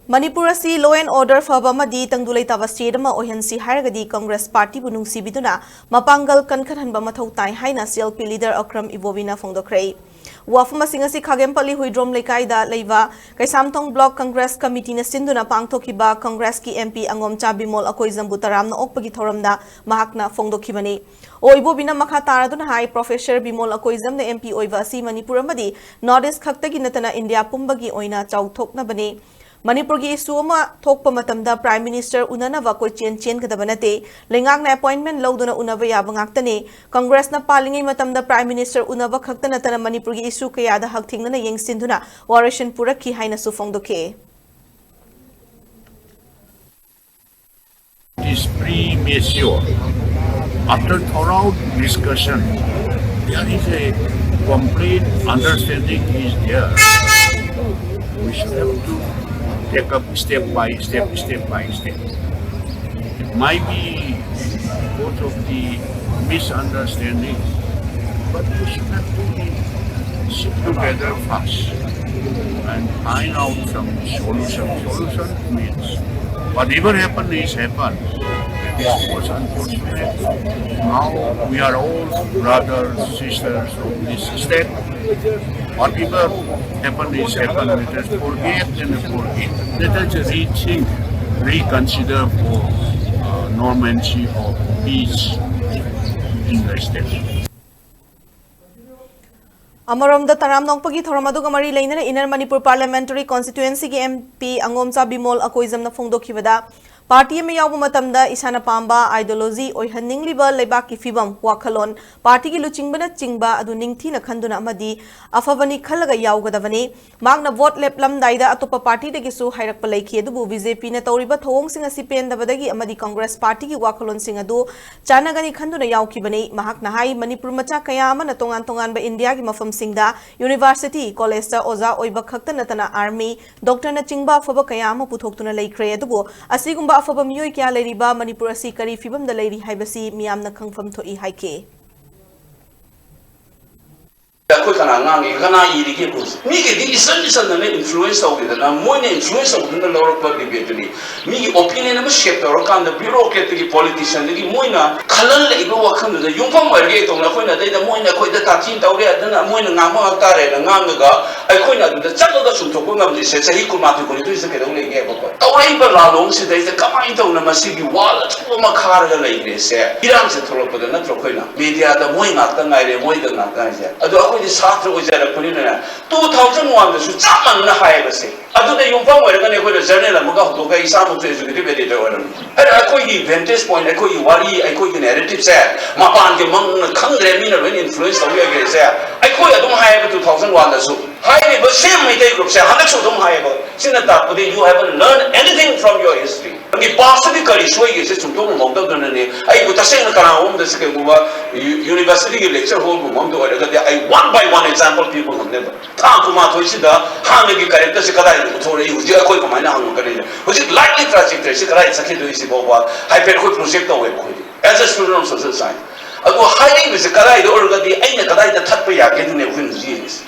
Manipur asi law and order faba madi tangdulai taba state ma ohensi haragadi Congress party bu Nungsibiduna mapangal kankhanba mathau tai haina CLP leader Okram Ibobi na phongdokhrei wafuma singasi khagempali huidrom lekaida leiba kaisamthong block Congress committee na sinduna pangthokiba Congress ki MP angom chabimol akoizambu taramna okpagi thoramda mahakna phongdokhibani Ibobi na makha taraduna hai Professor Bimol akoizam na MP oiva asi Manipur amadi Northeast khaktagi natana India pumbagi oina chauthokna bani Manipur ki issue ma thokpa matamda Prime Minister unanava koi chen kadaba nate lengak na appointment lawduna unava yaba ngaktani Congress na palingai matamda Prime Minister unava khakta natana Manipur ki issue kayada hakthingna na yengsinduna warishan purakhi haina su phongdoke is premature. After thorough discussion, there is a complete understanding is there. We should have to take up step by step. It might be because of the misunderstanding, but we should have to sit together first and find out some solution. Solution means whatever happened is happened. It was unfortunate. Now we are all brothers, sisters of this state. Whatever happened is happened. Let us forget and forget. Let us rethink, reconsider for normalcy of peace in the state. Amaramda taram nongpagi thoramadu gamari lainana Inner Manipur Parliamentary Constituency ki MP Angomcha Bimol akoizam na phongdokhibada Party me yaw matamda isana pamba ideology oihanning liba lebak ki fibam wakhalon party ki luchingbana chingba adu ningthi na khanduna amadi afabani khalaga yawgadavani magna vote leplam daida atopa party de gisu hairak palai ki adu BJP na tawriba thong singa sipen dabadagi amadi Congress party ki wakhalon sing adu chanagani khanduna yawkibani mahak na hai Manipur macha kaya ama na tongan ba India ki mafam singda University College ta oza oiba khakta natana army doctor na chingba afaba kaya ama puthoktuna laikre adu asigumba afaba miyoi kya leiriba Manipur asi kari fibam da leiri haibasi miyamna khangfam thoi haike Koi kana ngangi kana yiri ke pus mi ke di isan na influence au de na mo ne influence au de na lor pa debate ni mi opinion na shape ro kan da bureaucrat ki politician ni mo na khalal le ibo wakhan da yungpam war ge tong na khoi na da mo na khoi da ta tin taw re da mo na ngam ma ta re na ngam ga ai khoi na da chak da sum thok ngam ni se sahi ku ma tu ko ni tu se ke dong le ge ba ko taw ai ba la long se da ka mai taw na ma si gi wal tu ma khar ga le ge se iram se tholo pa da na tro khoi na media da mo nga ta ngai re mo da nga ta se ado Satra Ujara Punina 2001 the Suchaman Nahayabasi. I do the Yumpa where they put a journal and Mugato, some of the executive editor. And I call you vantage point, I call you worry, I call you narrative set. Mapan among the Kandre Mina when influence the way I get there. I call you don't have 2001 the soup. Highly, but same media group say, how much you don't have Sinata, but you haven't learned anything from your history. And the possibly Karisway is to do I put a saying home the second university lecture home I one by one example people have never. Tankuma Toshida, Hanagi character Sikai, who's your Koi Mana Hungary. Was it likely trajectory? Sikai Sakito Isiboba, Hyperco project away as a student of social science. I go hiding with the Karai or the Aina Karai, the Tapaya getting a win years.